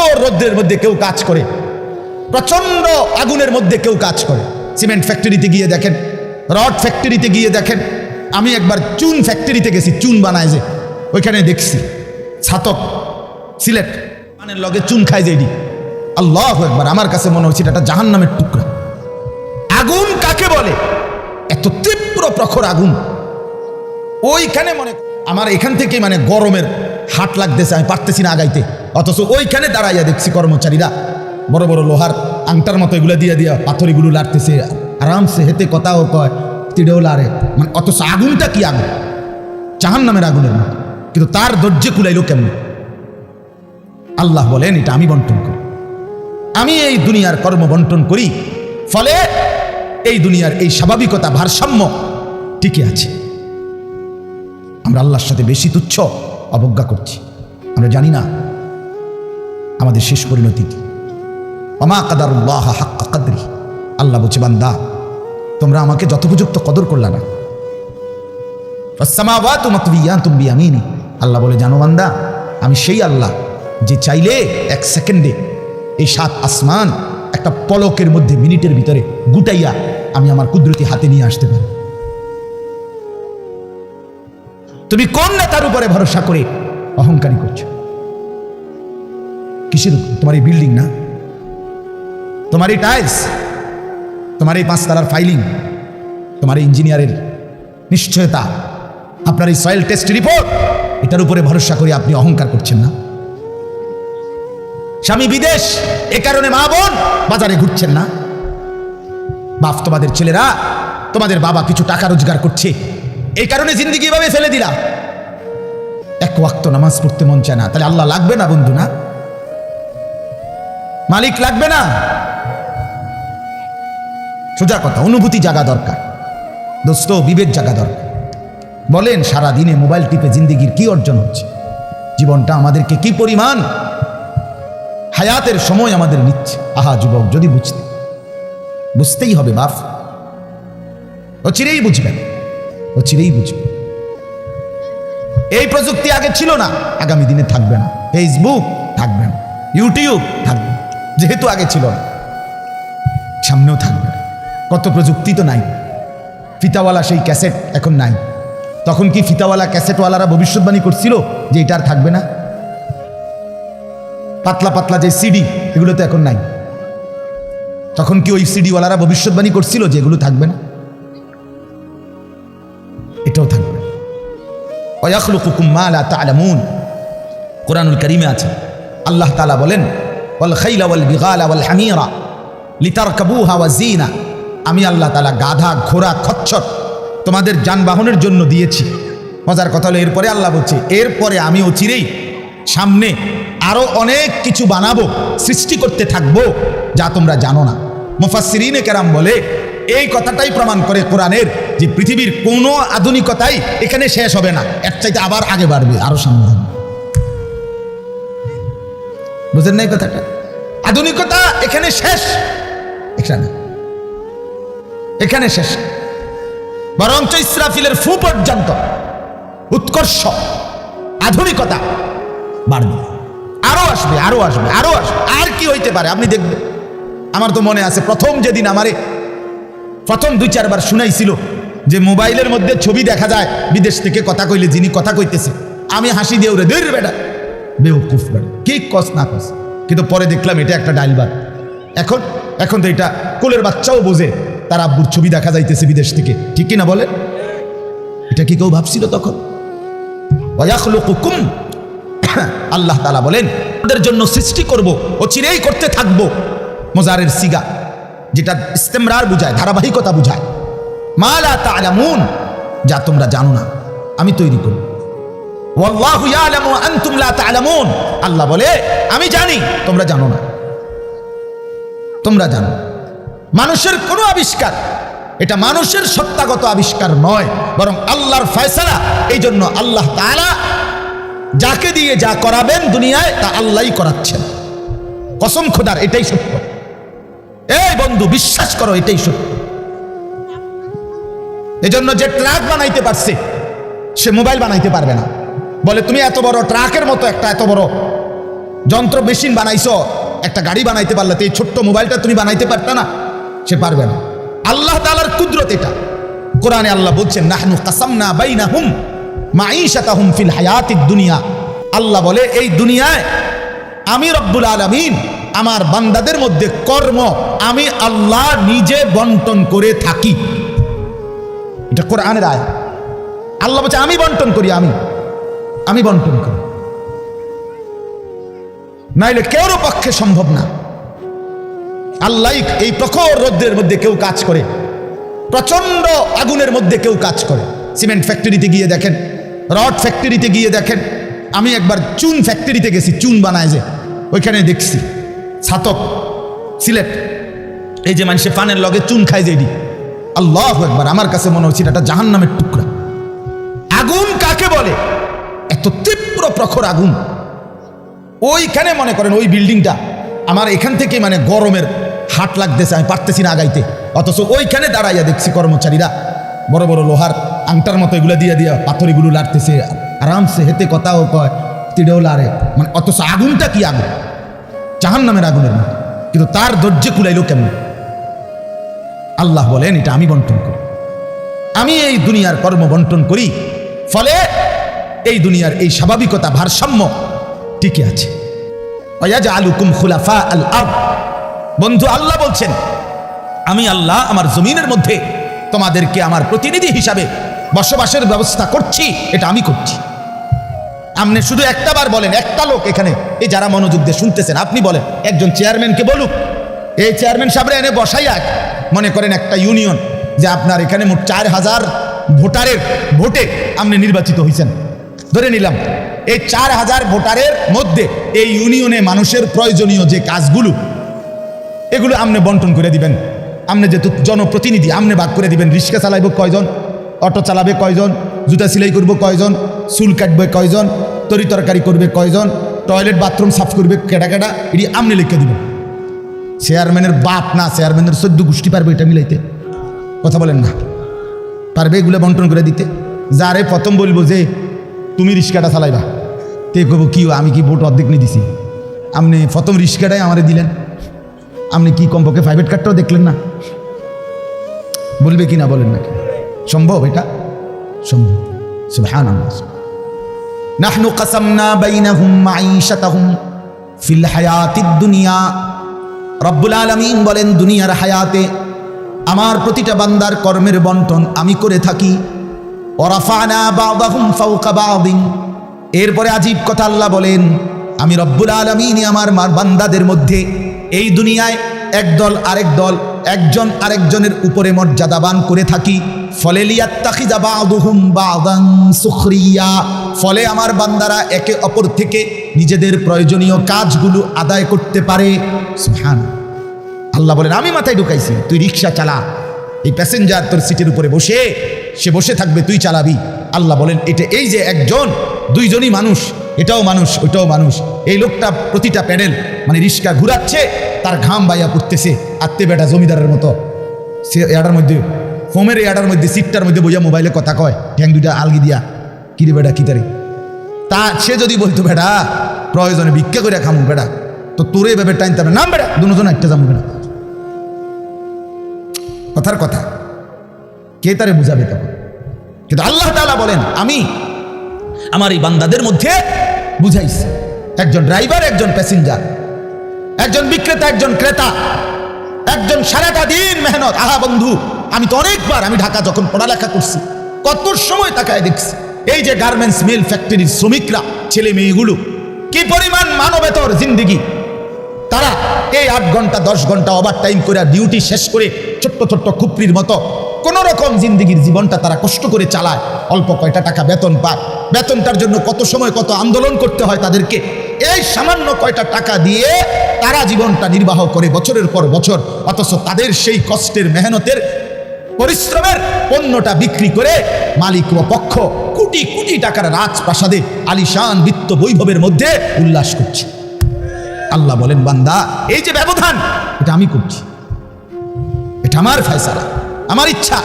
প্রখর রৌদ্রের মধ্যে কেউ কাজ করে, প্রচন্ড আগুনের মধ্যে কেউ কাজ করে। সিমেন্ট ফ্যাক্টরিতে গিয়ে দেখেন, রড ফ্যাক্টরিতে গিয়ে দেখেন। আমি একবার চুন ফ্যাক্টরিতে গেছি, চুন বানায় যে, ওইখানে দেখছি ছাতক সিলেট পানের লগে চুন খায় যে, আল্লাহু আকবার। আমার কাছে মনে হচ্ছে এটা জাহান্নামের টুকরা। আগুন কাকে বলে? এত তীব্র প্রখর আগুন। ওইখানে মনে আমার এখান থেকে মানে গরমের হাট লাগতেছে, আমি পারতেছি না আগাইতে, অথচ ওইখানে দাঁড়াইয়া দেখছি কর্মচারীরা বড় বড় লোহার আংটার মতো এগুলো দিয়ে দিয়া পাথরগুলো লাড়তেছে, আরামসে হেতে কথাও কয়, তিড়েও লাড়ে, মানে অথচ আগুনটা কি আগুন, জাহান্নামের আগুনের মতো। কিন্তু তার ধৈর্য কুলাইলো কেমন? আল্লাহ বলেন এটা আমি বন্টন করি, আমি এই দুনিয়ার কর্ম বন্টন করি, ফলে এই দুনিয়ার এই স্বাভাবিকতা ভারসাম্য টিকে আছে। আমরা আল্লাহর সাথে বেশি তুচ্ছ অবজ্ঞা করছি, আমরা জানি না আমাদের শেষ পরিণতি কি। ওমা কাদারুল্লাহ হাক্কা কদরি, আল্লাহ বলছে বান্দা তোমরা আমাকে যথোপযুক্ত কদর করলা না। ফাসসামাওয়াতু মাতবিয়াতুম বিয়ামিনি, আল্লাহ বলে জানো বান্দা আমি সেই আল্লাহ যে চাইলে এক সেকেন্ডে এই 7 আসমান একটা পলকের মধ্যে মিনিটের ভিতরে গুটাইয়া আমি আমার কুদরতি হাতে নিয়ে আসতে পারি। তুমি কোন নেতার উপরে ভরসা করে অহংকারী করছো? কিসের? তোমার এই বিল্ডিং না, তোমার এই টাইলস, তোমার এই 5 তলার ফাইলিং, তোমার এই ইঞ্জিনিয়ারের নিশ্চয়তা, আপনার এই সয়েল টেস্ট রিপোর্ট, এটার উপরে ভরসা করে আপনি অহংকার করছেন না। স্বামী বিদেশ, এ কারণে মা বোন বাজারে ঘুরছেন না। বাপ তোমাদের ছেলেরা, তোমাদের বাবা কিছু টাকা রোজগার করছে, এই কারণে জিন্দিগি এভাবে ফেলে দিলা। এক ওয়াক্ত নামাজ পড়তে মন চায় না, তাহলে আল্লাহ লাগবে না বন্ধু? না, মালিক লাগবে না? সোজা কথা, অনুভূতি জাগা দরকার দোস্ত, বিবেক জাগা দরকার। বলেন সারা দিনে মোবাইল টিপে জিন্দিগির কি অর্জন হচ্ছে? জীবনটা আমাদেরকে কি পরিমাণ হায়াতের সময় আমাদের নিচ্ছে। আহা যুবক, যদি বুঝতেই হবে বাপ, ও চিরেই বুঝবেন, ও চিরেই বুঝবে। এই প্রযুক্তি আগে ছিল না, আগামী দিনে থাকবে না। ফেসবুক থাকবে না, ইউটিউব থাকবে না, যেহেতু আগে ছিল না, সামনেও থাকবে না। কত প্রযুক্তি তো নাই, ফিতাওয়ালা সেই ক্যাসেট এখন নাই। তখন কি ফিতাওয়ালা ক্যাসেটওয়ালারা ভবিষ্যৎবাণী করছিল যে এটা আর থাকবে না? পাতলা পাতলা যে সিডি, এগুলো তো এখন নাই। তখন কি ওই সিডিওয়ালারা ভবিষ্যৎবাণী করছিল যে এগুলো থাকবে না? এটাও থাকবে। ওয়াখলুকুকুম মা লা তা'লামুন, কুরআনুল কারীমে আছে আল্লাহ তাআলা বলেন ওয়াল খাইলা ওয়াল বিগালা ওয়াল হামিরা লিতারকাবুহা ওয়া যিনা, আমি আল্লাহ তাআলা গাধা, ঘোড়া, খচ্চর তোমাদের যানবাহনের জন্য দিয়েছি। মজার কথা হলো এরপরে আল্লাহ বলছে এরপরে আমি অচিরেই সামনে আরো অনেক কিছু বানাবো, সৃষ্টি করতে থাকবো যা তোমরা জানো না। মুফাসসিরিনে কেরাম বলে এই কথাটাই প্রমাণ করে কোরআনের যে পৃথিবীর কোনো আধুনিকতাই এখানে শেষ হবে না, এর চাইতে আবার আগে বাড়বে, আরো সামনে হবে। বুঝেন না এই কথাটা? আধুনিকতা এখানে শেষ, এখানে শেষ, বরঞ্চ ইসরাফিলের ফু পর্যন্ত উৎকর্ষ আধুনিকতা বাড়বে, আরো আসবে, আরো আসবে, আরো আসবে। আর কি হইতে পারে আপনি দেখবেন। আমার তো মনে আছে প্রথম যেদিন আমারে প্রথম 2-4 বার শুনাইছিল যে মোবাইলের মধ্যে ছবি দেখা যায় বিদেশ থেকে কথা কইলে, যিনি কথা কইতেছে, আমি হাসি দিয়ে উড়ে দূর বেটা, বেউকুফ বেটা, কি কস না কস। কিন্তু পরে দেখলাম এটা একটা ডাইলবার। এখন তো এটা কোলের বাচ্চাও বোঝে তার আব্বুর ছবি দেখা যাইতেছে বিদেশ থেকে, ঠিক কিনা বলে? এটা কি কেউ ভাবছিল তখন? ওয়াখলুকুকুম, আল্লাহ তাআলা বলেন ওদের জন্য সৃষ্টি করব, অচিরেই করতে থাকবো। মুজারের সিগা, যেটা ইস্তেমরার বুঝায়, ধারাবাহিকতা বুঝায়। মা লা তা'লামুন, যা তোমরা জানো না আমি তৈরি করব। ওয়াল্লাহু ইয়ালামু ওয়া আনতুম লা তা'লামুন, আল্লাহ বলে আমি জানি তোমরা জানো না। তোমরা জানো মানুষের কোনো আবিষ্কার, এটা মানুষের সত্তাগত আবিষ্কার নয়, বরং আল্লাহর ফয়সালা। এই জন্য আল্লাহ তাআলা যাকে দিয়ে যা করাবেন দুনিয়ায় তা আল্লাহই করাচ্ছেন। কসম খোদার, এটাই সত্য। এই বন্ধু বিশ্বাস করো, এটাই সত্য। এজন্য যে ট্রাক বানাইতে পারছে সে মোবাইল বানাইতে পারবে না। বলে তুমি এত বড় ট্রাকের মতো একটা এত বড় যন্ত্র মেশিন বানাইছো, একটা গাড়ি বানাইতে পারলে তো এই ছোট্ট মোবাইলটা তুমি বানাইতে পারতা না? সে পারবে না। আল্লাহ তাআলার কুদরত এটা। কোরআনে আল্লাহ বলছেন নাহনু কাসামনা বাইনাহুম মাঈশাতাহুম ফিল হায়াতিদ দুনিয়া। আল্লাহ বলে এই দুনিয়ায় আমি রব্বুল আলামিন আমার বান্দাদের মধ্যে কর্ম আমি আল্লাহ নিজে বন্টন করে থাকি। এটা কোরআনের আয়াত। আল্লাহ বলছে আমি বন্টন করি, আমি বন্টন করি, নাইলে কেউর পক্ষে সম্ভব না। আল্লাহ এই প্রখর রৌদ্রের মধ্যে কেউ কাজ করে, প্রচন্ড আগুনের মধ্যে কেউ কাজ করে। সিমেন্ট ফ্যাক্টরিতে গিয়ে দেখেন, রড ফ্যাক্টরিতে গিয়ে দেখেন। আমি একবার চুন ফ্যাক্টরিতে গেছি, চুন বানায় যে, ওইখানে দেখছি ছাতক সিলেট, এই যে মানুষে পানের লগে চুন খায় যে, আল্লাহু আকবার, আমার কাছে মনে হচ্ছে এটা জাহান্নামের টুকরা। আগুন কাকে বলে? এত তীব্র প্রখর আগুন। ওইখানে মনে করেন ওই বিল্ডিংটা আমার এখান থেকে মানে গরমের হাট লাগতেছে, আমি পারতেছি না আগাইতে, অথচ ওইখানে দাঁড়াইয়া দেখছি কর্মচারীরা বড় বড় লোহার আংটার মতো এগুলো দিয়া দিয়া পাথরগুলো লাড়তেছে, আরামসে হেতে কথাও কয়, তিড়েও লাড়ে, মানে অথচ আগুনটা কি আগুন, জাহান্নামের আগুনের মতো। কিন্তু তার ধৈর্য কুলাইলো কেমন? আল্লাহ বলেন এটা আমি বন্টন করি, আমি এই দুনিয়ার কর্ম বন্টন করি, ফলে এই দুনিয়ার এই স্বাভাবিকতা ভারসাম্য টিকে আছে। ওয়াজআলুকুম খুলাফা আল আরদ। বন্ধু আল্লাহ বলছেন আমি আল্লাহ আমার জমিনের মধ্যে তোমাদেরকে আমার প্রতিনিধি হিসাবে বসবাসের ব্যবস্থা করছি, এটা আমি করছি। আপনি শুধু একটা বার বলেন, একটা লোক এখানে এই যারা মনোযোগ দিয়ে শুনতেছেন, আপনি বলেন একজন চেয়ারম্যানকে বলুক, এই চেয়ারম্যান সাহেবরা এনে বসাইয়া, মনে করেন একটা ইউনিয়ন যে আপনার এখানে মোট 4000 ভোটারের ভোটে আপনি নির্বাচিত হয়েছেন, ধরে নিলাম এই 4000 ভোটারের মধ্যে এই ইউনিয়নে মানুষের প্রয়োজনীয় যে কাজগুলো এগুলো আপনি বন্টন করে দিবেন। আপনি যেহেতু জনপ্রতিনিধি, আপনি ভাগ করে দিবেন, রিক্সা চালাইব কয়জন, অটো চালাবে কয়জন, জুতা সেলাই করবো কয়জন, চুল কাটবে কয়জন, তরি তরকারি করবে কয়জন, টয়লেট বাথরুম সাফ করবে কেডা কেডা, এটি আপনি লিখে দিবেন। চেয়ারম্যানের বাপ না, চেয়ারম্যানের 14 গোষ্ঠী পারবে এটা মিলাইতে? কথা বলেন না, পারবে এগুলো বন্টন করে দিতে? যারে প্রথম বলবো যে তুমি রিক্সাটা চালাইবা, তে কব কি আমি কি ভোট অর্ধেক নিয়ে দিছি, আপনি প্রথম রিক্সাটাই আমারে দিলেন, আপনি কি কমপক্ষে প্রাইভেট কারটাও দেখলেন না? বলবে কি না বলেন না? সম্ভব এটা? সম্ভব। সুবহানাল্লাহ। নাহনু কাসামনা বাইনাহুম মাঈশাতাহুম ফিল হায়াতিদ দুনিয়া। রব্বুল আলামিন বলেন দুনিয়ার হায়াতে আমার প্রতিটা বান্দার কর্মের বন্টন আমি করে থাকি। ওয়ারাফানা বা'দাহুম ফাওকা বা'দিন। এরপরে আজীব কথা আল্লাহ বলেন আমি রব্বুল আলামিন আমার বান্দাদের মধ্যে এই দুনিয়ায় একদল আরেক দল, একজন আরেকজনের উপরে মর্যাদাবান করে থাকি। ফলে লিয়াত্তাখিযা বা'দুহুম বা'দান সুখরিয়া, ফলে আমার বান্দারা একে অপর থেকে নিজেদের প্রয়োজনীয় কাজগুলো আদায় করতে পারে। সুবহানাল্লাহ। আল্লাহ বলেন আমি মাথায় ঢুকাইছি, তুই রিক্সা চালা, এই প্যাসেঞ্জার তোর সিটের উপরে বসে, সে বসে থাকবে, তুই চালাবি। আল্লাহ বলেন এটা এই যে একজন দুইজনই মানুষ, এটাও মানুষ ওইটাও মানুষ। এই লোকটা প্রতিটা প্যাডেল মানে রিক্সা ঘুরাচ্ছে, তার ঘাম বাইয়া পড়তেছে, আত্মে বেটা জমিদারের মতো। সে এটার মধ্যে ফোমের এটার মধ্যে সিটটার মধ্যে বইয়া মোবাইলে কথা কয়, ঠ্যাং দুইটা আলগি দিয়া, কিরে বেটা কি তারে, তা সে যদি বলতো বেটা প্রয়োজনে ভিক্ষা করে খামু বেটা, তো তোরে ভেবে টাইনতে হবে নাম বেটা, দুজন একটা যাবো বেটা। কথার কথা, কে তারে বুঝাবে তখন? কিন্তু আল্লাহ তাআলা বলেন আমি আমার এই বান্দাদের মধ্যে বুঝাইছি, একজন ড্রাইভার, একজন প্যাসেঞ্জার, একজন বিক্রেতা, একজন ক্রেতা, একজন সারাটা দিন মেহনত। আহা বন্ধু, আমি তো অনেকবার, আমি ঢাকা যখন পড়ালেখা করছি কত সময় তাকায় দেখছি এই যে গার্মেন্টস মিল ফ্যাক্টরির শ্রমিকরা, ছেলে মেয়েগুলো কি পরিমাণ মানবেতর জিন্দেগি। তারা এই 8 ঘন্টা 10 ঘন্টা ওভার টাইম করে ডিউটি শেষ করে ছোট্ট ছোট্ট খুপরির মতো কোন রকম জিন্দেগির জীবনটা তারা কষ্ট করে চালায়। অল্প কয়টা টাকা বেতন পায়, বেতনটার জন্য কত সময় কত আন্দোলন করতে হয় তাদেরকে। এই সামান্য কয়টা টাকা দিয়ে তারা জীবনটা নির্বাহ করে বছরের পর বছর, অথচ তাদের সেই কষ্টের মেহনতের পরিশ্রমের পণ্যটা বিক্রি করে মালিক ও পক্ষ কোটি কোটি টাকার রাজপ্রাসাদে আলিশান বিত্ত বৈভবের মধ্যে উল্লাস করছে। আল্লাহ বলেন বান্দা এই যে ব্যবধান, এটা আমি করছি, এটা আমার ফয়সালা, আমার ইচ্ছা।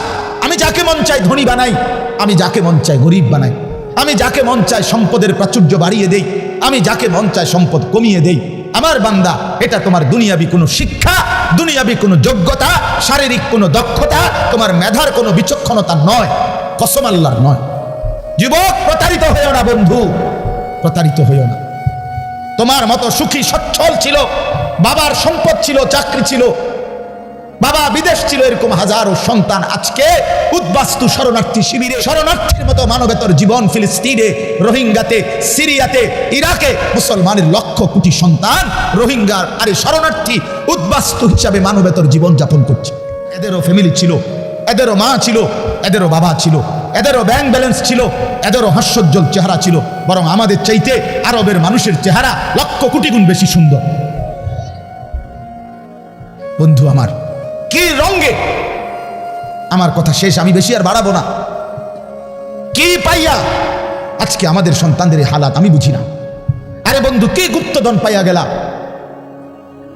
আমি যাকে মন চাই ধনী বানাই, আমি যাকে মন চাই গরিব বানাই, আমি যাকে মন চাই সম্পদের প্রাচুর্য বাড়িয়ে দেই, আমি যাকে মন চায় সম্পদ কমিয়ে দেই। আমার বান্দা, এটা তোমার দুনিয়াবি কোনো শিক্ষা, দুনিয়াবি কোনো যোগ্যতা, শারীরিক কোনো দক্ষতা, তোমার মেধার কোনো বিচক্ষণতা নয়, কসম আল্লাহর নয়। যুবক, প্রতারিত হইও না বন্ধু, প্রতারিত হইও না। তোমার মতো সুখী সচ্ছল ছিল, বাবার সম্পদ ছিল, চাকরি ছিল, বাবা বিদেশ ছিল, এরকম হাজারো সন্তান আজকে উদ্বাস্তু শরণার্থী শিবিরে, শরণার্থীর মতো মানবেতর জীবন ফিলিস্তিনে, রোহিঙ্গাতে, সিরিয়াতে, ইরাকে মুসলমানের লক্ষ কোটি সন্তান রোহিঙ্গার আরে শরণার্থী উদ্বাস্তু হিসাবে মানবেতর জীবন যাপন করছে। এদেরও ফ্যামিলি ছিল, এদেরও মা ছিল, এদেরও বাবা ছিল, এদেরও ব্যাংক ব্যালেন্স ছিল, এদেরও হাস্যোজ্জ্বল চেহারা ছিল। বরং আমাদের চাইতে আরবের মানুষের চেহারা লক্ষ কোটি গুণ বেশি সুন্দর। বন্ধু আমার, কি রঙে, আমার কথা শেষ, আমি বেশি আর বাড়াবো না। কি পাইয়া আজকে আমাদের সন্তানদের এই হালাত আমি বুঝি না। আরে বন্ধু, কি গুপ্তধন পাইয়া গেলা,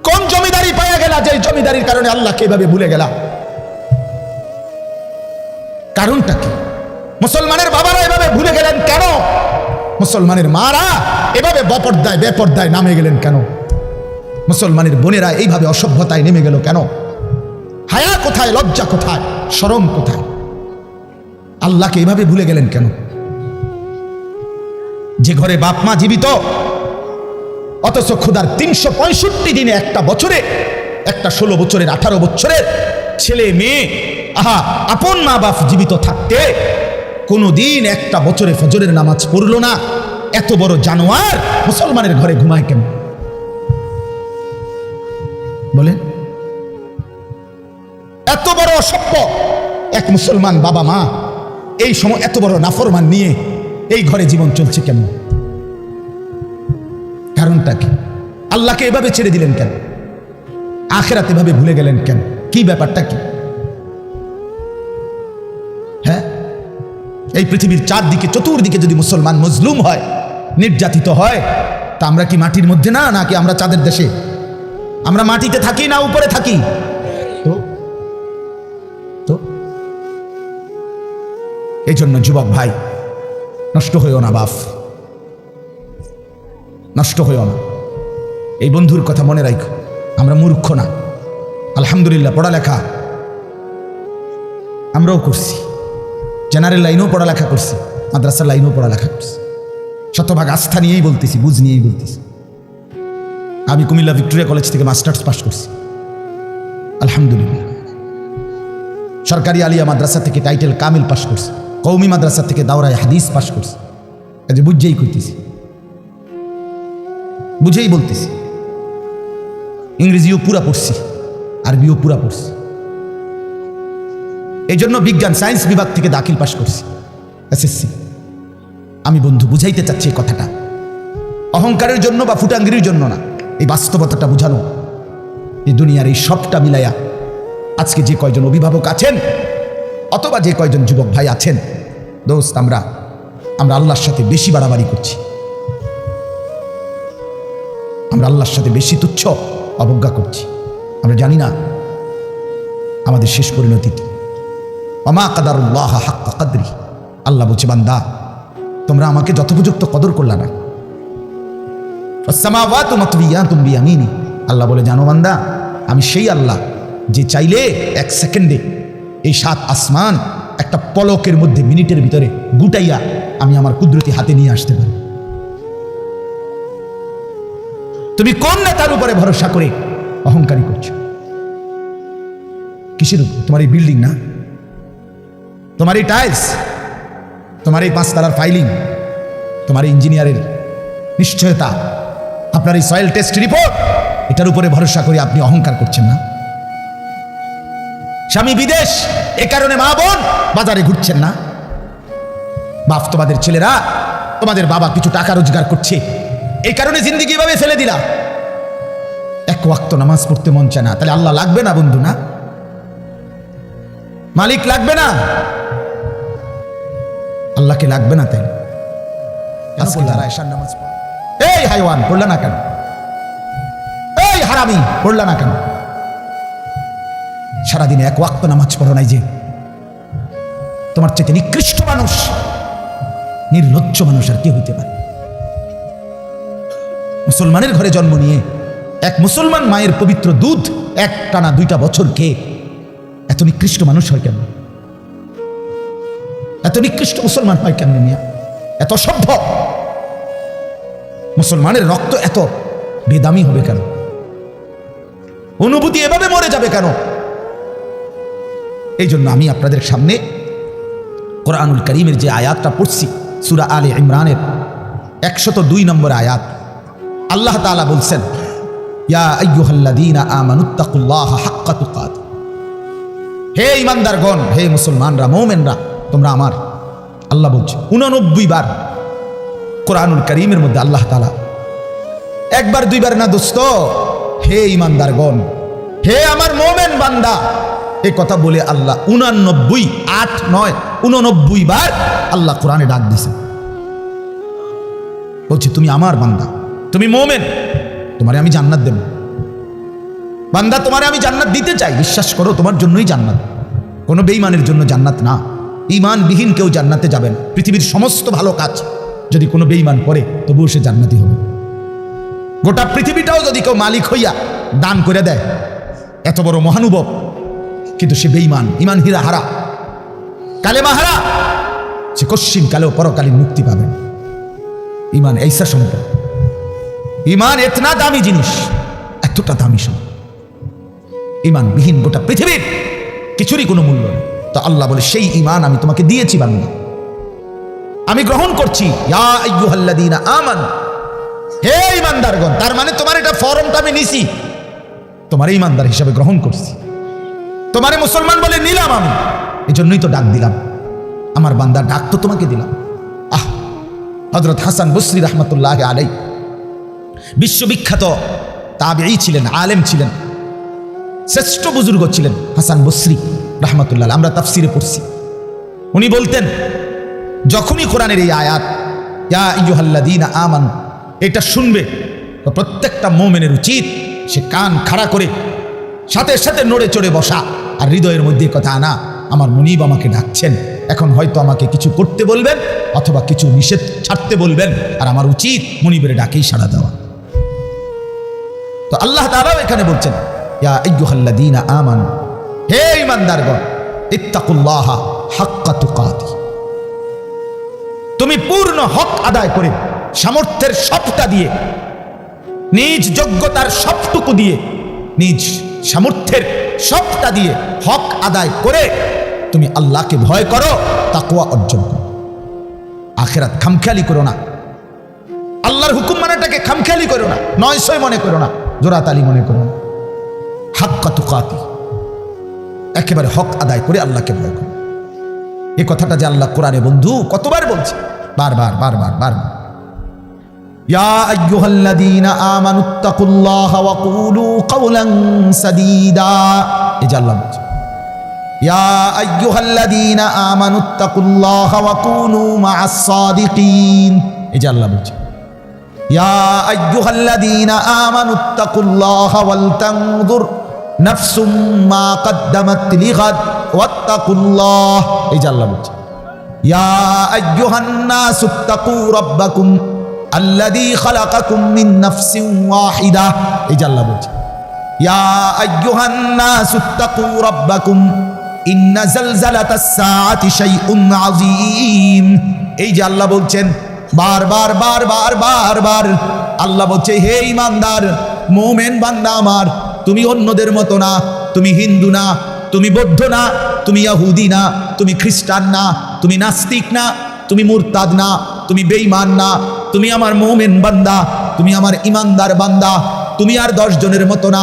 কোন জমিদারি পাইয়া গেলা, যে জমিদারির কারণে আল্লাহকে এভাবে ভুলে গেলা? কারণটা কি? মুসলমানের বাবারা এভাবে ভুলে গেলেন কেন? মুসলমানের মারা এভাবে বেপর্দায় নামে গেলেন কেন? মুসলমানের বোনেরা এইভাবে অসভ্যতায় নেমে গেল কেন? হায়া কোথায়, লজ্জা কোথায়, শরম কোথায়? আল্লাহকে এইভাবে ভুলে গেলেন কেন? যে ঘরে বাপ মা জীবিত, অথচ ক্ষুধার 365 দিনে, একটা বছরে, একটা 16 বছরের, 18 বছরের ছেলে মেয়ে, আপন মা বাপ জীবিত থাকতে কোনোদিন একটা বছরে ফজরের নামাজ পড়ল না। এত বড় জানোয়ার মুসলমানের ঘরে ঘুমায় কেন বলেন? এত বড় অসভ্য এক মুসলমান বাবা মা এই সময় এত বড় নাফরমান নিয়ে এই ঘরে জীবন চলছে কেন? কারণটা কি? আল্লাহকে এভাবে ছেড়ে দিলেন কেন? আখিরাত এভাবে ভুলে গেলেন কেন? কি ব্যাপারটা কি? হ্যাঁ, এই পৃথিবীর চারদিকে, চতুর্দিকে যদি মুসলমান মজলুম হয়, নির্যাতিত হয়, তা আমরা কি মাটির মধ্যে না, নাকি আমরা চাঁদের দেশে? আমরা মাটিতে থাকি না উপরে থাকি? তো এই জন্য যুবক ভাই, নষ্ট হইও না বাপ, নষ্ট হইও না। এই বন্ধুর কথা মনে রাখো, আমরা মূর্খ না। আলহামদুলিল্লাহ, পড়ালেখা আমরাও করছি, জেনারেল লাইনেও পড়ালেখা করছি, মাদ্রাসার লাইনেও পড়ালেখা করছি। শতভাগ আস্থা নিয়েই বলতেছি, বুঝ নিয়েই বলতেছি। আমি কুমিল্লা ভিক্টোরিয়া কলেজ থেকে মাস্টার্স পাস করছি, আলহামদুলিল্লাহ। সরকারি আলিয়া মাদ্রাসা থেকে টাইটেল কামিল পাস করছি, কওমি মাদ্রাসা থেকে দাওরায়ে হাদিস পাস করছি। কাজে বুঝেই করতেছি, বুঝেই বলতেছি। ইংরেজিও পুরা পড়ছি, আরবিও পুরা পড়ছি। এই জন্য বিজ্ঞান সায়েন্স বিভাগ থেকে দাখিল পাস করছি, এসএসসি। আমি বন্ধু বুঝাইতে চাচ্ছি এই কথাটা অহংকারের জন্য বা ফুটাঙ্গিরির জন্য না, এই বাস্তবতাটা বুঝানো। এই দুনিয়ার এই সবটা মিলাইয়া আজকে যে কয়জন অভিভাবক আছেন অথবা যে কয়জন যুবক ভাই আছেন, দোস্ত, আমরা আল্লাহর সাথে বেশি বাড়াবাড়ি করছি, আমরা আল্লাহর সাথে বেশি তুচ্ছ অবজ্ঞা করছি। আমরা জানি না আমাদের শেষ পরিণতিটি। ওমা কাদারুল্লাহ হাক্কা কদরি, আল্লাহ বলছে, বান্দা তোমরা আমাকে যথোপযুক্ত কদর করলা না। আসসামাওয়াতু মাতবিয়াতুম বিয়ামিনি, আল্লাহ বলে, জানো বান্দা, আমি সেই আল্লাহ যে চাইলে 1 সেকেন্ডে এই 7 আসমান একটা পলকের মধ্যে, মিনিটের ভিতরে গুটাইয়া আমি আমার কুদরতি হাতে নিয়ে আসতে পারি। তুমি কোন নেতার উপরে ভরসা করে অহংকারী করছো? কিসের উপর? তোমার এই বিল্ডিং না, তোমার এই টাইলস, তোমার এই 5 তলার ফাইলিং, তোমার এই ইঞ্জিনিয়ারের নিশ্চয়তা, আপনার এই সয়েল টেস্ট রিপোর্ট, এটার উপরে ভরসা করে আপনি অহংকার করছেন না? স্বামী বিদেশ, এ কারণে মা বোন বাজারে ঘুরছেন না? বাপ, তোমাদের ছেলেরা, তোমাদের বাবা কিছু টাকা রোজগার করছে, এই কারণে জিন্দেগি ভাবে ফেলে দিলা। 1 ওয়াক্ত নামাজ পড়তে মন চায় না, তাহলে আল্লাহ লাগবে না বন্ধু? না, মালিক লাগবে না? আল্লাহকে লাগবে না? তাই আজকে যারা এশার নামাজ পড়ে, এই হাইওয়ান পড়লা না কেন? এই হারামি পড়লা না কেন? সারাদিনে 1 ওয়াক্ত নামাজ পড়ো নাই যে? তোমার চেয়ে নিকৃষ্ট মানুষ, নির্লজ্জ মানুষ আর কে হইতে পারে? মুসলমানের ঘরে জন্ম নিয়ে এক মুসলমান মায়ের পবিত্র দুধ এক টানা 2টা বছর খেয়ে এত নিকৃষ্ট মানুষ হয় কেন? এত নিকৃষ্ট মুসলমান হয় কেন? মিয়া এত সভ্য মুসলমানের রক্ত এত বেদামি হবে কেন? অনুভূতি এভাবে মরে যাবে কেন? এই জন্য আমি আপনাদের সামনে কোরআনুল কারীমের যে আয়াতটা পড়ছি, সূরা আলে ইমরানের 102 নম্বর আয়াত, আল্লাহ তাআলা বলছেন, ইয়া আইয়ুহাল্লাযীনা আমানুত্তাকুল্লাহা হাক্কা তুকাতিহি, হে ঈমানদারগণ, হে মুসলমানরা, মুমিনরা, তোমরা আমার। আল্লাহ বলছে 89 বার কোরআনুল কারীমের মধ্যে আল্লাহ তাআলা, একবার দুইবার না দোস্ত, হে ঈমানদারগণ, হে আমার মুমিন বান্দা, এই কথা বলে আল্লাহ 89, 8, 9, 89 বার আল্লাহ কোরআনে ডাক দিয়েছেন। বলছে তুমি আমার বান্দা, তুমি মুমিন, তোমারে আমি জান্নাত দেব। বান্দা, তোমারে আমি জান্নাত দিতে চাই, বিশ্বাস করো, তোমার জন্যই জান্নাত, কোনো বেঈমানের জন্য জান্নাত না। ঈমানবিহীন কেউ জান্নাতে যাবেন। পৃথিবীর সমস্ত ভালো কাজ যদি কোনো বেঈমান করে তবুও সে জান্নাতি হবে। গোটা পৃথিবীটাও যদি কেউ মালিক হইয়া দান করে দেয়, এত বড় মহানুভব, কিন্তু সে বেঈমান, ঈমান হীরা হারা, কালেমা হারা, সে কশ্চিন কালেও পরকালীন মুক্তি পাবে। ঈমান এইসা সম্পদ, ঈমান এতনা দামি জিনিস, এতটা দামি সম্পদ। ঈমানবিহীন গোটা পৃথিবীর কিছুরই কোনো মূল্য নেই। তো আল্লাহ বলে সেই ঈমান আমি তোমাকে দিয়েছি বান্দা, আমি গ্রহণ করছি। ইয়া আইয়ুহাল্লাযীনা আমানু, হে ঈমানদারগণ, তার মানে তোমার এটা ফরমটা আমি নিছি, তোমার ঈমানদার হিসাবে গ্রহণ করছি, তোমারে মুসলমান বলে নিলাম আমি, এজন্যই তো ডাক দিলাম, আমার বান্দার ডাক তো তোমাকে দিলাম। হযরত হাসান বসরি রাহমাতুল্লাহি আলাইহি বিশ্ববিখ্যাত তাবেঈ ছিলেন, আলেম ছিলেন, শ্রেষ্ঠ বুজুর্গ ছিলেন হাসান বসরি রাহমাতুল্লাহ। আমরা তাফসিরে পড়ছি, উনি বলতেন, যখনই কোরআনের এই আয়াত ইয়া আইয়ুহাল্লাযীনা আমানু এটা শুনবে, তো প্রত্যেকটা মুমিনের উচিত সে কান খাড়া করে সাথে সাথে নড়ে চড়ে বসা, আর হৃদয়ের মধ্যে কথা আনা, আমার মুনিব আমাকে ডাকছেন, এখন হয়তো আমাকে কিছু করতে বলবেন অথবা কিছু নিষেধ ছাড়তে বলবেন, আর আমার উচিত মুনিবের ডাকেই সাড়া দেওয়া। তো আল্লাহ তাআলাও এখানে বলছেন, ইয়া আইয়ুহাল্লাযীনা আমানু, হে ঈমানদারগণ, ইত্তাকুল্লাহা হাক্কা তুকাতিহি, তুমি পূর্ণ হক আদায় করে, সামর্থ্যের সবটা দিয়ে, নিজ যোগ্যতার সবটুকু দিয়ে, নিজ সামর্থ্যের সবটা দিয়ে হক আদায় করে তুমি আল্লাহকে ভয় করো, তাকওয়া অর্জন করো। আখিরাত খামখেয়ালি করো না, আল্লাহর হুকুম মানাটাকে খামখেয়ালি করো না, নয়সয় মনে করো না, জোরাতালি মনে করো না। হাক্কা তুকাতিহি, একেবারে হক আদায় করে আল্লাহকে ভয় করো। এই কথাটা যে আল্লাহ কোরআনে বন্ধু কতবার বলছে, বারবার বারবার বারবার। ইয়া আইয়ুহাল্লাযীনা আমানুত্তাকুল্লাহা ওয়া কুলু কাওলান সাদীদা, এই যে আল্লাহ বলছে, ইয়া আইয়ুহাল্লাযীনা আমানুত্তাকুল্লাহা ওয়া কুনু মা'আস সাদিকিন, এই যে আল্লাহ বলছে, ইয়া আইয়ুহাল্লাযীনা আমানুত্তাকুল্লাহা ওয়াল তানজুর নাফসুম মা কদ্দামাত লিগাদ ওয়াত্তাকুল্লাহ, এই যে আল্লাহ বলছে, ইয়া আইয়ুহান নাসুত্তাকু রাব্বাকুম আল্লাযী খালাকাকুম মিন নাফসিন ওয়াহিদা, এই যে আল্লাহ বলছে, ইয়া আইয়ুহান নাসুত্তাকু রাব্বাকুম ইন্না জালজালাতাস সাআতি শাইউন আযীম, এই যে আল্লাহ বলছেন বারবার বারবার বারবার। আল্লাহ বলছে, হে ঈমানদার মুমিন বান্দা আমার, তুমি অন্যদের মতো না, তুমি হিন্দু না, তুমি বৌদ্ধ না, তুমি ইহুদি না, তুমি খ্রিস্টান না, তুমি নাস্তিক না, তুমি মুরতাদ না, তুমি বেঈমান না, তুমি আমার মুমিন বান্দা, তুমি আমার ঈমানদার বান্দা। তুমি আর 10 জনের মতো না,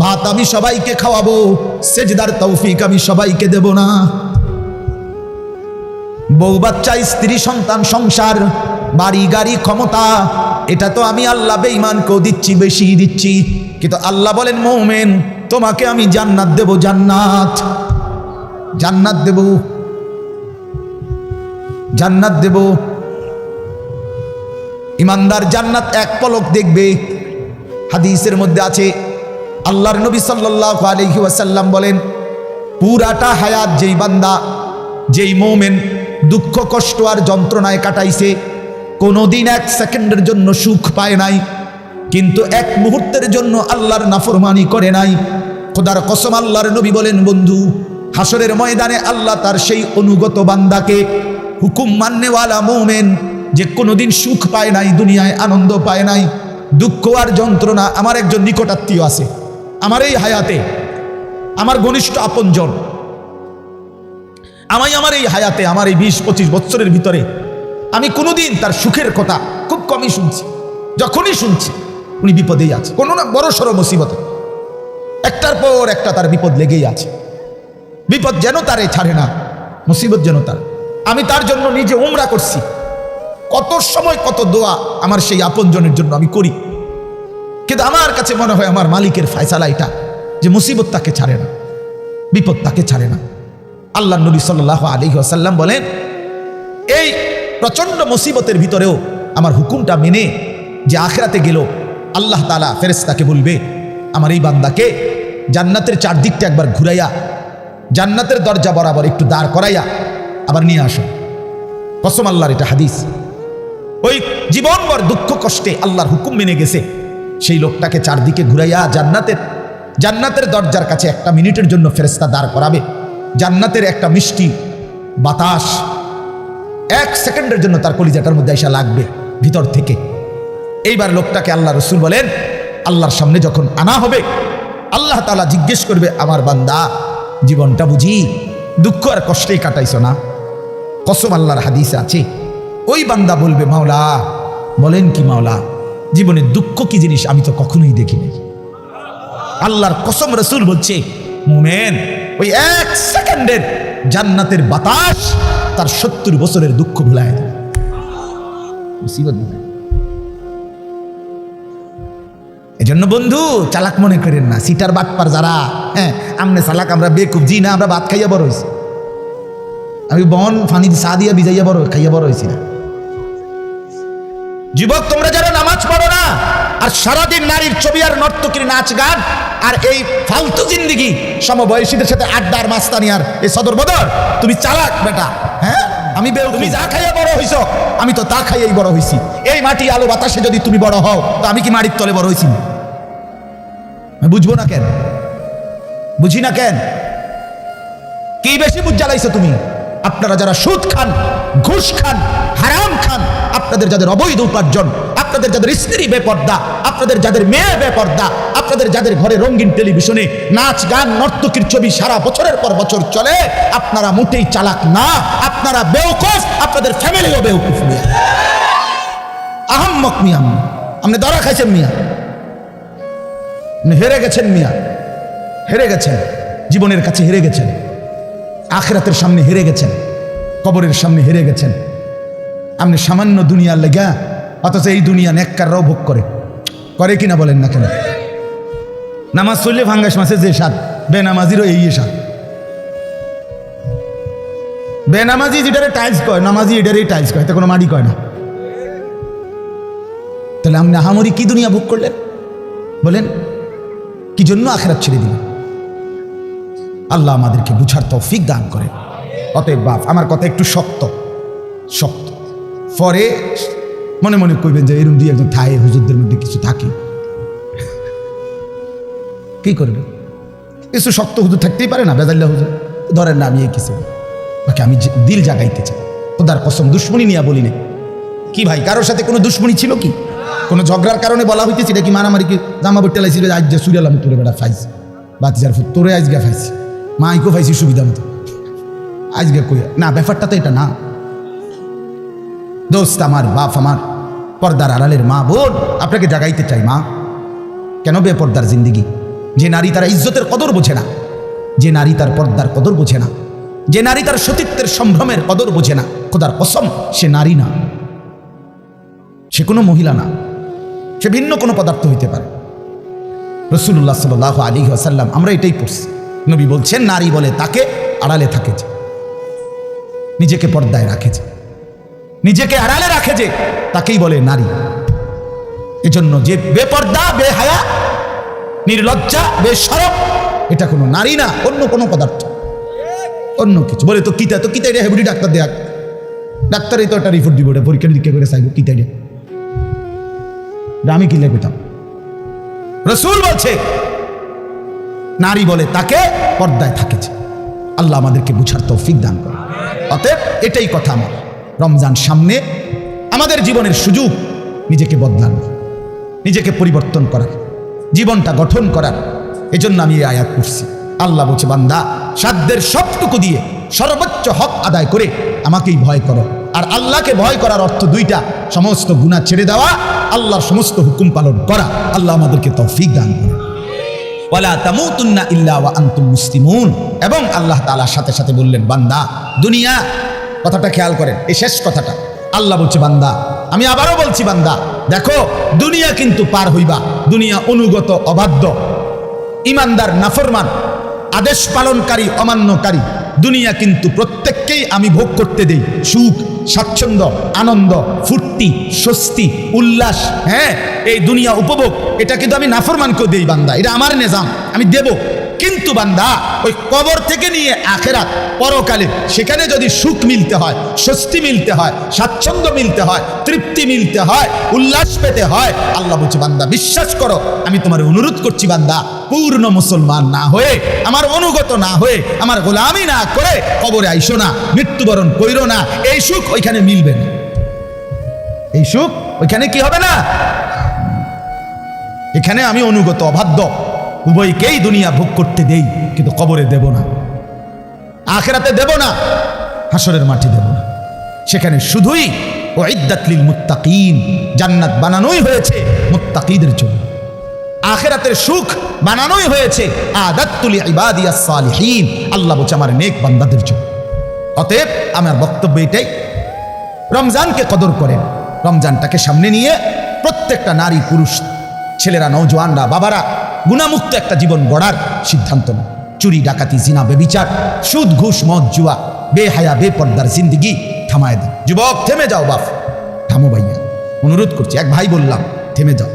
ভাত আমি সবাইকে খাওয়াবো, সেজদার তৌফিক আমি সবাইকে দেব না। বউ বাচ্চা, স্ত্রী সন্তান, সংসার, বাড়ি গাড়ি, ক্ষমতা, এটা তো আমি আল্লাহ বেঈমানকেও দিচ্ছি, বেশি দিচ্ছি। কিন্তু আল্লাহ বলেন, মুমিন তোমাকে আমি জান্নাত দেব, জান্নাত, জান্নাত দেব, জান্নাত দেব। ঈমানদার জান্নাত এক পলক দেখবে। হাদিসের মধ্যে আছে, আল্লাহর নবী সাল্লাল্লাহু আলাইহি ওয়াসাল্লাম বলেন, পুরাটা হায়াত যেই বান্দা, যেই মুমিন দুঃখ কষ্ট আর যন্ত্রণায় কাটাইছে, কোনোদিন 1 সেকেন্ডের জন্য সুখ পায় নাই, কিন্তু এক মুহূর্তের জন্য আল্লাহর নাফরমানি করে নাই। খোদার কসম, আল্লাহর নবী বলেন, বন্ধু, হাসরের ময়দানে আল্লাহ তার সেই অনুগত বান্দাকে, হুকুম মাননেওয়ালা মুমিন, যে কোনোদিন সুখ পায় নাই, দুনিয়ায় আনন্দ পায় নাই, দুঃখ আর যন্ত্রণা। আমার একজন নিকটাত্মীয় আছে, আমার এই হায়াতে, আমার ঘনিষ্ঠ আপনজন, আমার এই হায়াতে, আমার এই 20-25 বছরের ভিতরে আমি কোনোদিন তার সুখের কথা খুব কমই শুনছি। যখনই শুনছি উনি বিপদেই আছে, কোনো না বড় সড়ো মুসিবতে, একটার পর একটা তার বিপদ লেগেই আছে। বিপদ যেন তারে ছাড়ে না, মুসিবত যেন তার। আমি তার জন্য নিজে উমরা করছি, কত সময় কত দোয়া আমার সেই আপনজনের জন্য আমি করি। কিন্তু আমার কাছে মনে হয় আমার মালিকের ফয়সালা এটা, যে মুসিবত তাকে ছাড়ে না, বিপদ তাকে ছাড়ে না। আল্লাহ নবী সাল্লাল্লাহু আলাইহি ওয়াসাল্লাম বলেন, এই প্রচন্ড মুসিবতের ভিতরেও আমার হুকুমটা মেনে যে আখিরাতে গেল, আল্লাহ তাআলা ফেরেশতাকে বলবে, আমার এই বান্দাকে জান্নাতের চারদিকটা একবার ঘুরাইয়া, জান্নাতের দরজা বরাবর একটু দাঁড় করাইয়া আবার নিয়ে আসো। কসম আল্লাহর, এটা হাদিস। ওই জীবনভর দুঃখ কষ্টে আল্লাহর হুকুম মেনে গেছে, সেই লোকটাকে চারদিকে ঘুরাইয়া জান্নাতের দরজার কাছে 1 মিনিটের জন্য ফেরেশতা দাঁড় করাবে। জান্নাতের একটা মিষ্টি বাতাস 1 সেকেন্ডের জন্য তার কলিজাটার মধ্যে এসে লাগবে ভিতর থেকে। এইবার লোকটাকে আল্লাহ রসুল বলেন, আল্লাহর সামনে যখন আনা হবে, আল্লাহ তাআলা জিজ্ঞেস করবে, আমার বান্দা, জীবনটা বুঝি দুঃখ আর কষ্টেই কাটাইছ না? কসম আল্লাহর হাদিসে আছে, ওই বান্দা বলবে, মাওলা, বলেন কি মাওলা, জীবনের দুঃখ কি জিনিস আমি তো কখনোই দেখিনি। আল্লাহর কসম, রসুল বলছে, মুমিন ওই 1 সেকেন্ডের জান্নাতের বাতাস তার 70 বছরের দুঃখ ভুলায় দেবে। মুসিবত ভুলায়। এজন্য বন্ধু, চালাক মনে করেন না, সিটার বাটপার যারা, হ্যাঁ আমনে চালাক, আমরা বেকুব, জি না, আমরা ভাত খাইয়া বড় হয়েছি। আমি বন ফানি চা দিয়া ভিজাইয়া খাইয়া বড় হয়েছি না। যুবক, তোমরা যারা নামাজ পড়ো না, আর সারাদিন নারীর ছবি আর নর্তকীর নাচ গান আর এই ফালতু জিন্দিগি, সমবয়সীদের সাথে আড্ডার মাস্তানি আর এই সদর বদর, তুমি চালাক বেটা। হ্যাঁ, তুমি যা খাইয়া বড় হইছ, আমি তো তা খাইয়াই বড় হইছি। এই মাটি আলো বাতাসে যদি তুমি বড় হও, তো আমি কি মাটির তলে বড় হইছি? বুঝবো না কেন? বুঝি না কেন? কি বেশি বুঝ জ্বালাইছো তুমি? আপনারা যারা সুদ খান, ঘুষ খান, হারাম খান, আপনাদের যাদের অবৈধ উপার্জন, আপনাদের যাদের স্ত্রী বেপর্দা, আপনাদের যাদের মেয়ে বেপর্দা, আপনাদের যাদের ঘরে রঙিন টেলিভিশনে নাচ গান নর্তকীর ছবি সারা বছরের পর বছর চলে, আপনারা মোটেই চালাক না, আপনারা বেওকুফ, আপনাদের ফ্যামিলিও বেওকুফ। মিয়া আহাম্মক, মিয়া আপনি ধরা খাইছেন, মিয়া হেরে গেছেন, মিয়া হেরে গেছেন, জীবনের কাছে হেরে গেছেন, আখিরাতের সামনে হেরে গেছেন, কবরের সামনে হেরে গেছেন। আপনি সামান্য দুনিয়ার লেগা, অথচ এই দুনিয়া নেককাররাও ভোগ করে কিনা বলেন না কেন? নামাজ চললে ফাঙ্গাস মাছের যে স্বাদ, বেনামাজিরও এই স্বাদ। বেনামাজি যেটারে টাইলস কয়, নামাজি এটারই টাইলস কয়, এতে কোনো মাটি কয় না। তাহলে আপনি আহামরি কি দুনিয়া ভোগ করলেন বলেন? কি জন্য আখিরাত ছেড়ে দিলেন? আল্লাহ আমাদেরকে বুঝার তৌফিক দান করেন। অতএব বাপ, আমার কথা একটু শক্ত, পরে মনে মনে করবেন যে এরকম দিয়ে একজন থাই, হুজুরদের মধ্যে কিছু থাকে, কি করবে? কিছু শক্ত হুজুর থাকতেই পারে না, বেজাল্লা হুজুর ধরেন না। আমি এই কিছু বাকি আমি দিল জাগাইতে চাই, খোদার কসম, দুশ্মনী নিয়ে বলি না। কি ভাই, কারোর সাথে কোনো দুশ্মনী ছিল কি? কোনো ঝগড়ার কারণে বলা হইতেছিল কি? মারামারি কি? জামা বইতে লাইছিল, আজ যে সুরিয়ালাম তোরে বেটা ফাইছি, বাতিজার ফুট তোরে আজকে ফাইছি, মাইকেও ফাইছি সুবিধা মতো, আজকে কই না। ব্যাপারটা তো এটা না দোস্ত, আমার বাপ, আমার পর্দার আড়ালের মা বোন, আপনাকে জাগাইতে চাই। মা, কেন বেপর্দার জিন্দিগি? যে নারী তার ইজ্জতের কদর বোঝে না, যে নারী তার পর্দার কদর বোঝে না, যে নারী তার সতীত্বের সম্ভ্রমের কদর বোঝে না, খোদার কসম সে নারী না, সে কোনো মহিলা না, সে ভিন্ন কোনো পদার্থ হইতে পারে। রাসূলুল্লাহ সাল্লাল্লাহু আলাইহি ওয়াসাল্লাম, আমরা এটাই পড়ছি, নবী বলছেন, নারী বলে তাকে আড়ালে থাকে যে, নিজেকে পর্দায় রাখে যে, নিজেকে আড়ালে রাখে যে, তাকেই বলে নারী। এজন্য যে বেপর্দা, বেহায়া, নির্লজ্জা, বেশরম, এটা কোনো নারী না, অন্য কোনো পদার্থ, অন্য কিছু। বলে তো কিতা, এটা হেবুড়ি ডাক্তার দেখ, ডাক্তারই তো একটা রিপোর্ট দিব, পরীক্ষা নিরীক্ষা করে চাইব কিতা, আমি কি লেখতাম রাসূল বলছে নারী বলে তাকে পর্দায় থাকেছে। আল্লাহ আমাদেরকে বুঝার তৌফিক দান করে। অতএব এটাই কথা আমার, রমজান সামনে, আমাদের জীবনের সুযোগ নিজেকে বদলানো, নিজেকে পরিবর্তন করার, জীবনটা গঠন করার। এজন্য আমি এই আয়াত পড়ছি। আল্লাহ বলছে বান্দা সাধ্যের সবটুকু দিয়ে সর্বোচ্চ হক আদায় করে আমাকেই ভয় করো। আর আল্লাহকে ভয় করার অর্থ দুইটা, সমস্ত গুনাহ ছেড়ে দেওয়া, আল্লাহর সমস্ত হুকুম পালন করা। আল্লাহ আমাদেরকে তৌফিক দান করে। ওয়ালা তামুতুন্না ইল্লা ওয়া আনতুম মুসলিমুন। এবং আল্লাহ তাআলার সাথে সাথে বললেন বান্দা দুনিয়া, কথাটা খেয়াল করেন, এই শেষ কথাটা আল্লাহ বলছে বান্দা, আমি আবারও বলছি বান্দা দেখো দুনিয়া কিন্তু পার হইবা, দুনিয়া অনুগত অবাধ্য, ইমানদার নাফরমান, আদেশ পালনকারী অমান্যকারী, দুনিয়া কিন্তু প্রত্যেককেই আমি ভোগ করতে দেই সুখ, স্বাচ্ছন্দ্য, আনন্দ, ফুর্তি, স্বস্তি, উল্লাস। হ্যাঁ, এই দুনিয়া উপভোগ, এটা কিন্তু আমি নাফরমানকেও দেই বান্দা, এটা আমার নিজাম, আমি দেব। কিন্তু বান্দা ওই কবর থেকে নিয়ে আখেরাত, পরকালে সেখানে যদি সুখ মিলতে হয়, স্বস্তি মিলতে হয়, স্বাচ্ছন্দ্য মিলতে হয়, তৃপ্তি মিলতে হয়, উল্লাস পেতে হয়, আল্লাহ বলছে বান্দা বিশ্বাস করো, আমি তোমার অনুরোধ করছি বান্দা পূর্ণ মুসলমান না হয়ে, আমার অনুগত না হয়ে, আমার গোলামি না করে কবরে আইসো না, মৃত্যুবরণ কইরো না। এই সুখ ওইখানে মিলবে না, এই সুখ ওইখানে কি হবে না। এখানে আমি অনুগত অবাধ্য উভয়কেই দুনিয়া ভোগ করতে দেই, কিন্তু কবরে দেব না, আখিরাতে দেব না, হাসরের মাঠে দেব না। সেখানে শুধুই উইদ্দাত লিল মুত্তাকিন, জান্নাত বানানোই হয়েছে মুত্তাকিদের জন্য, আখিরাতের সুখ বানানোই হয়েছে আদাত্তু লিইবাদিয়াস সালিহিন, আল্লাহ বলছে আমার নেক বান্দাদের জন্য। অতএব আমার বক্তব্য এটাই, রমজানকে কদর করেন, রমজানটাকে সামনে নিয়ে প্রত্যেকটা নারী পুরুষ, ছেলেরা, নওজোয়ানরা, বাবারা গুনামুক্ত একটা জীবন গড়ার সিদ্ধান্ত নেন। চুরি, ডাকাতি, জিনা, বেবিচার, সুদ, ঘুষ, মদ, জুয়া, বেহায়া, বেপর্দার জিন্দিগি থামায় দেন। যুবক থেমে যাও, বাপ থামো ভাইয়া, অনুরোধ করছি, এক ভাই বললাম থেমে যাও।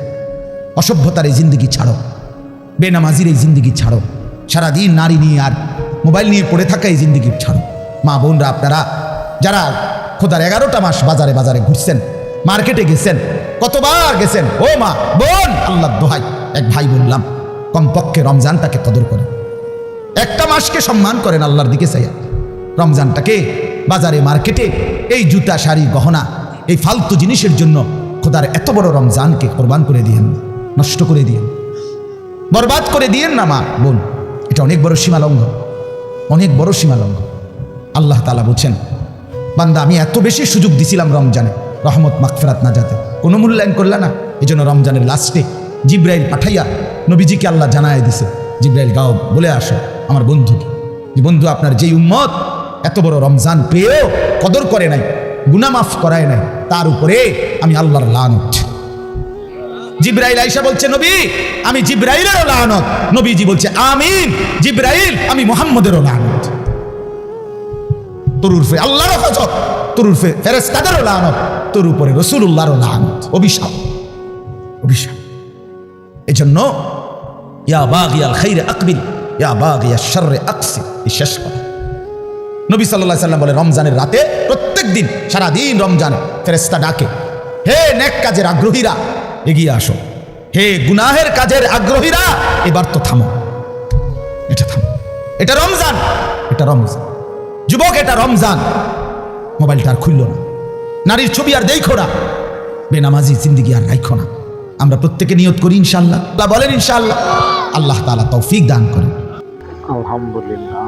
অসভ্যতার এই জিন্দিগি ছাড়ো, বেনামাজির এই জিন্দিগি ছাড়ো, সারাদিন নারী নিয়ে আর মোবাইল নিয়ে পড়ে থাকা এই জিন্দিগি ছাড়ো। মা বোনরা আপনারা যারা খোদার 11টা মাস বাজারে বাজারে ঘুরছেন, মার্কেটে গেছেন, কতবার গেছেন, ও মা বোন আল্লাহর দোহাই, এক ভাই বললাম কমপক্ষে রমজানটাকে কদর করেন, একটা মাসকে সম্মান করেন আল্লাহর দিকে চাইয়া। রমজানটাকে বাজারে মার্কেটে এই জুতা, শাড়ি, গহনা, এই ফালতু জিনিসের জন্য খোদার এত বড় রমজানকে কোরবান করে দিয়েন, নষ্ট করে দিয়েন, বরবাদ করে দিয়েন না মা বোন। এটা অনেক বড় সীমালঙ্ঘন, অনেক বড় সীমালঙ্ঘন। আল্লাহ তাআলা বলছেন বান্দা আমি এত বেশি সুযোগ দিছিলাম রমজানে, রহমত মাগফিরাত নাজাতে, কোনো মূল্যায়ন করলা না। এই জন্য রমজানের লাস্টে জিব্রাইল পাঠাইয়া নবীজিকে আল্লাহ জানায় দিছে, জিব্রাইল গাও বলে আসো আমার বন্ধুকে, যে বন্ধু আপনার যেই উম্মত এত বড় রমজান পেয়েও কদর করে নাই, গুনাহ মাফ করায় নাই, তার উপরে আমি আল্লাহর লানত। জিব্রাইল আয়েশা বলছে নবী আমি জিব্রাইলেরও লানত, নবীজি বলছে আমিন, জিব্রাইল আমি মুহাম্মদেরও লানত। তোর উরফে আল্লাহর গজব, তোর উরফে ফেরেশতাদেরও লানত, তোর উপরে রাসূলুল্লাহরও লানত, অভিশাপ, অভিশাপ। এজন্য ইয়া বাগিয়াল খাইরে আকবিল, ইয়া বাগিয়াশ শাররে আকসির, এই শেষ কথা। নবী সাল্লাল্লাহু আলাইহি সাল্লাম বলে রমজানের রাতে প্রত্যেক দিন সারাদিন রমজানে ফেরেশতা ডাকে, হে নেক কাজের আগ্রহীরা এগিয়ে আসো, হে গুনাহের কাজের আগ্রহীরা এবার তো থামো, এটা থামো, এটা রমজান, এটা রমজান। যুবক এটা রমজান, মোবাইলটা আর খুললো না, নারীর ছবি আর দেখো না, বেনামাজি জিন্দিগি আর রাখো না। আমরা প্রত্যেকে নিয়ত করি ইনশাআল্লাহ, বলেন ইনশাআল্লাহ। আল্লাহ তাআলা তৌফিক দান করেন। আলহামদুলিল্লাহ।